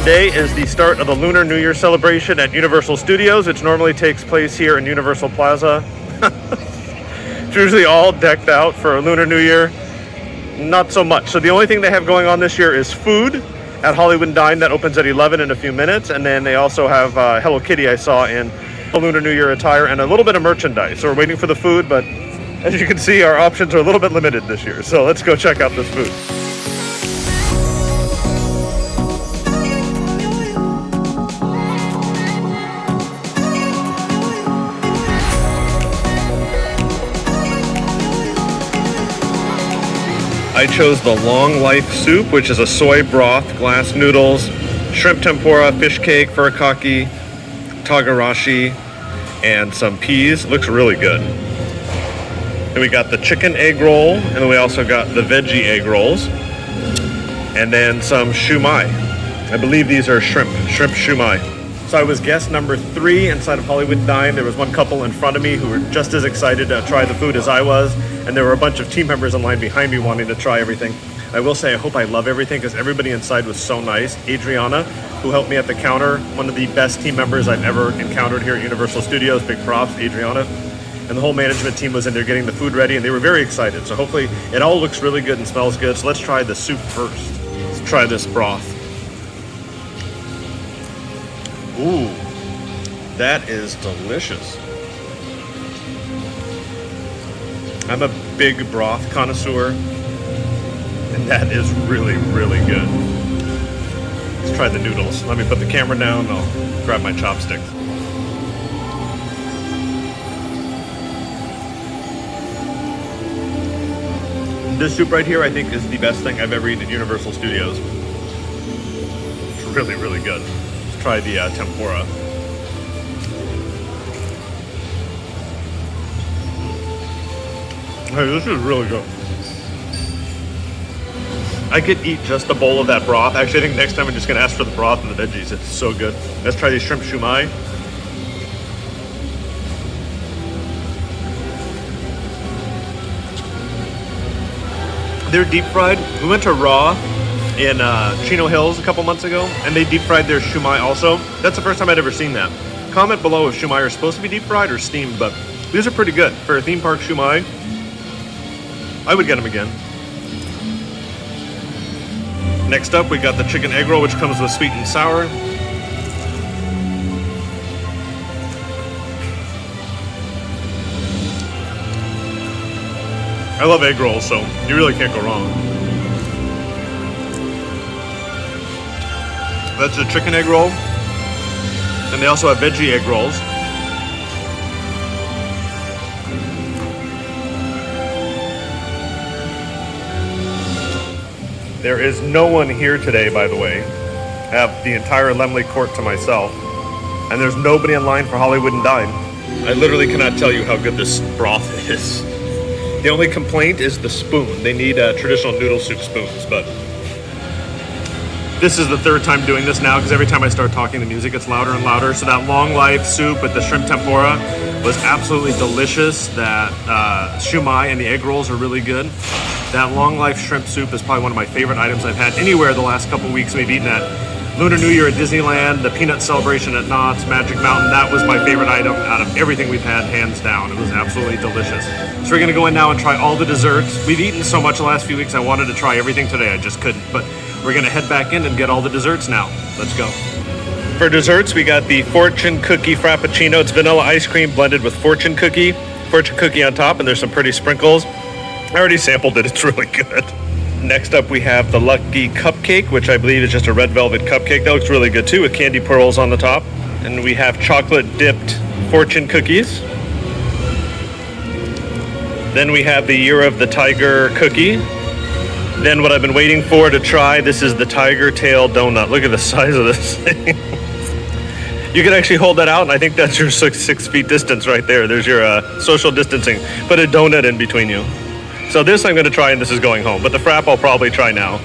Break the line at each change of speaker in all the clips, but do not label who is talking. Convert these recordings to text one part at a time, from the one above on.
Today is the start of the Lunar New Year celebration at Universal Studios, which normally takes place here in Universal Plaza. It's usually all decked out for Lunar New Year. Not so much. So the only thing they have going on this year is food at Hollywood Dine that opens at 11 in a few minutes. And then they also have Hello Kitty I saw in the Lunar New Year attire and a little bit of merchandise. So we're waiting for the food, but as you can see, our options are a little bit limited this year. So let's go check out this food. I chose the Long Life Soup, which is a soy broth, glass noodles, shrimp tempura, fish cake, furikake, togarashi, and some peas. Looks really good. Then we got the chicken egg roll, and then we also got the veggie egg rolls, and then some shumai. I believe these are shrimp shumai. So I was guest number 3 inside of Hollywood Dine. There was one couple in front of me who were just as excited to try the food as I was, and there were a bunch of team members in line behind me wanting to try everything. I will say I hope I love everything because everybody inside was so nice. Adriana, who helped me at the counter, one of the best team members I've ever encountered here at Universal Studios. Big props, Adriana. And the whole management team was in there getting the food ready, and they were very excited. So hopefully it all looks really good and smells good. So let's try the soup first. Let's try this broth. Ooh. That is delicious. I'm a big broth connoisseur, and that is really, really good. Let's try the noodles. Let me put the camera down, and I'll grab my chopsticks. This soup right here, I think, is the best thing I've ever eaten at Universal Studios. It's really, really good. Let's try the tempura. Hey, this is really good. I could eat just a bowl of that broth. Actually, I think next time I'm just going to ask for the broth and the veggies. It's so good. Let's try these shrimp shumai. They're deep fried. We went to Raw in Chino Hills a couple months ago, and they deep fried their shumai also. That's the first time I'd ever seen that. Comment below if shumai are supposed to be deep fried or steamed, but these are pretty good. For a theme park shumai, I would get them again. Next up, we got the chicken egg roll, which comes with sweet and sour. I love egg rolls, so you really can't go wrong. That's the chicken egg roll. And they also have veggie egg rolls. There is no one here today, by the way. I have the entire Lemley Court to myself. And there's nobody in line for Hollywood and Dine. I literally cannot tell you how good this broth is. The only complaint is the spoon. They need traditional noodle soup spoons, but this is the third time doing this now because every time I start talking, the music gets louder and louder. So that Long Life soup with the shrimp tempura was absolutely delicious. That shumai and the egg rolls are really good. That Long Life shrimp soup is probably one of my favorite items I've had anywhere the last couple weeks. We've eaten at Lunar New Year at Disneyland, the Peanut Celebration at Knott's, Magic Mountain. That was my favorite item out of everything we've had, hands down. It was absolutely delicious. So we're gonna go in now and try all the desserts. We've eaten so much the last few weeks, I wanted to try everything today, I just couldn't. But we're gonna head back in and get all the desserts now. Let's go. For desserts, we got the Fortune Cookie Frappuccino. It's vanilla ice cream blended with Fortune Cookie on top, and there's some pretty sprinkles. I already sampled it, it's really good. Next up, we have the Lucky Cupcake, which I believe is just a red velvet cupcake. That looks really good too, with candy pearls on the top. And we have chocolate dipped Fortune cookies. Then we have the Year of the Tiger cookie. Then what I've been waiting for to try, this is the Tiger Tail Donut. Look at the size of this thing. You can actually hold that out, and I think that's your 6 feet distance right there. There's your social distancing. Put a donut in between you. So this I'm going to try, and this is going home. But the Frappe I'll probably try now.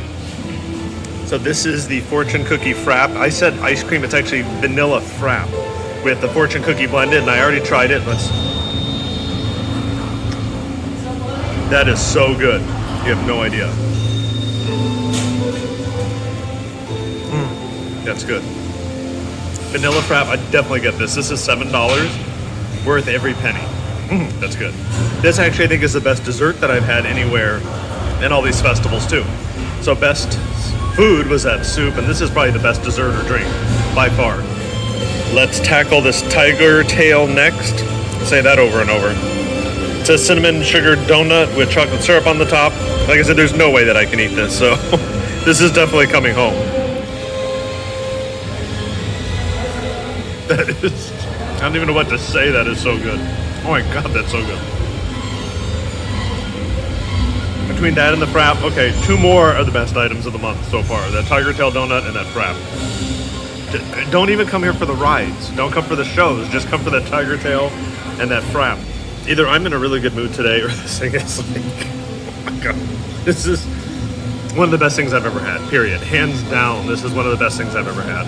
So this is the Fortune Cookie Frappe. I said ice cream. It's actually vanilla Frappe with the Fortune Cookie blended, and I already tried it. That is so good. You have no idea. That's good. Vanilla Frappe, I definitely get this. This is $7, worth every penny. That's good. This actually I think is the best dessert that I've had anywhere in all these festivals too. So best food was that soup, and this is probably the best dessert or drink by far. Let's tackle this tiger tail next. Say that over and over. It's a cinnamon sugar donut with chocolate syrup on the top. Like I said, there's no way that I can eat this, so this is definitely coming home. That is, I don't even know what to say. That is so good. Oh my God, that's so good. Between that and the Frappe, okay, two more are the best items of the month so far. That tiger tail donut and that Frappe. Don't even come here for the rides. Don't come for the shows. Just come for that tiger tail and that Frappe. Either I'm in a really good mood today or this thing is like, oh my God. This is one of the best things I've ever had, period. Hands down, this is one of the best things I've ever had.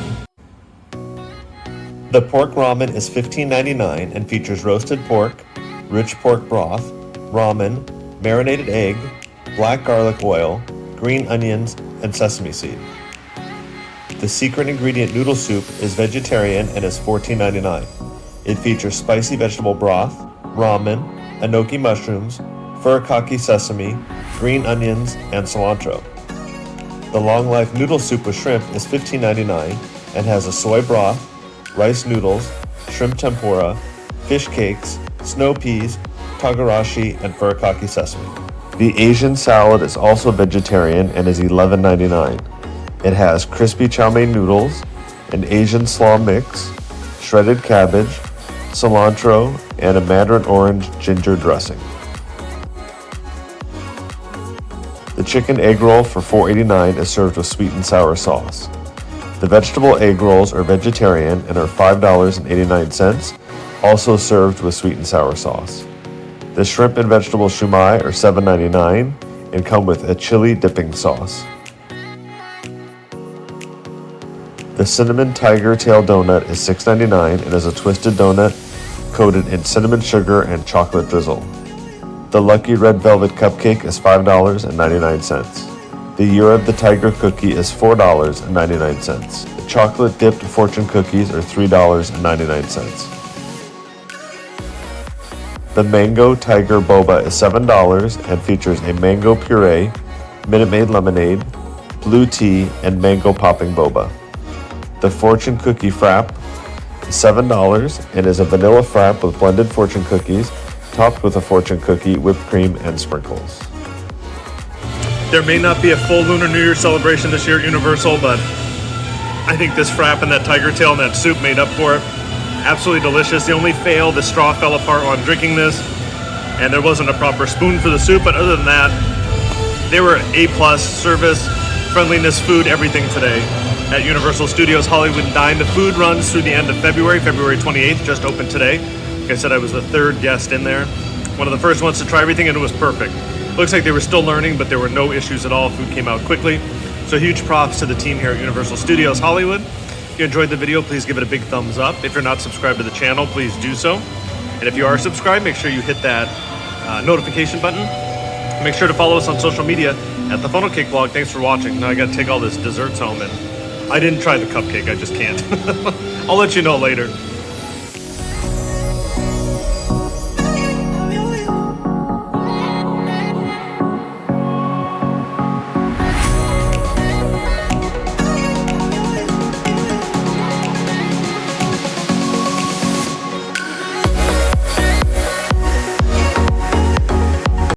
The pork ramen is $15.99 and features roasted pork, rich pork broth, ramen, marinated egg, black garlic oil, green onions, and sesame seed. The secret ingredient noodle soup is vegetarian and is $14.99. It features spicy vegetable broth, ramen, enoki mushrooms, furikake sesame, green onions, and cilantro. The long life noodle soup with shrimp is $15.99 and has a soy broth, rice noodles, shrimp tempura, fish cakes, snow peas, togarashi, and furikake sesame. The Asian salad is also vegetarian and is $11.99. It has crispy chow mein noodles, an Asian slaw mix, shredded cabbage, cilantro, and a mandarin orange ginger dressing. The chicken egg roll for $4.89 is served with sweet and sour sauce. The vegetable egg rolls are vegetarian and are $5.89, also served with sweet and sour sauce. The shrimp and vegetable shumai are $7.99 and come with a chili dipping sauce. The cinnamon tiger tail donut is $6.99 and is a twisted donut coated in cinnamon sugar and chocolate drizzle. The lucky red velvet cupcake is $5.99. The Year of the Tiger cookie is $4.99. The chocolate dipped fortune cookies are $3.99. The Mango Tiger Boba is $7 and features a mango puree, Minute Maid lemonade, blue tea, and mango popping boba. The Fortune Cookie Frappe is $7 and is a vanilla frappe with blended fortune cookies, topped with a fortune cookie, whipped cream, and sprinkles.
There may not be a full Lunar New Year celebration this year at Universal, but I think this Frappe and that tiger tail and that soup made up for it. Absolutely delicious. The only fail, the straw fell apart while I'm drinking this, and there wasn't a proper spoon for the soup, but other than that, they were A+ service, friendliness, food, everything today at Universal Studios Hollywood Dine. The food runs through the end of February 28th, just opened today. Like I said, I was the third guest in there. One of the first ones to try everything, and it was perfect. Looks like they were still learning, but there were no issues at all. Food came out quickly. So huge props to the team here at Universal Studios Hollywood. If you enjoyed the video, please give it a big thumbs up. If you're not subscribed to the channel, please do so. And if you are subscribed, make sure you hit that notification button. Make sure to follow us on social media at the Funnel Cake Vlog. Thanks for watching. Now I gotta take all this desserts home, and I didn't try the cupcake, I just can't. I'll let you know later.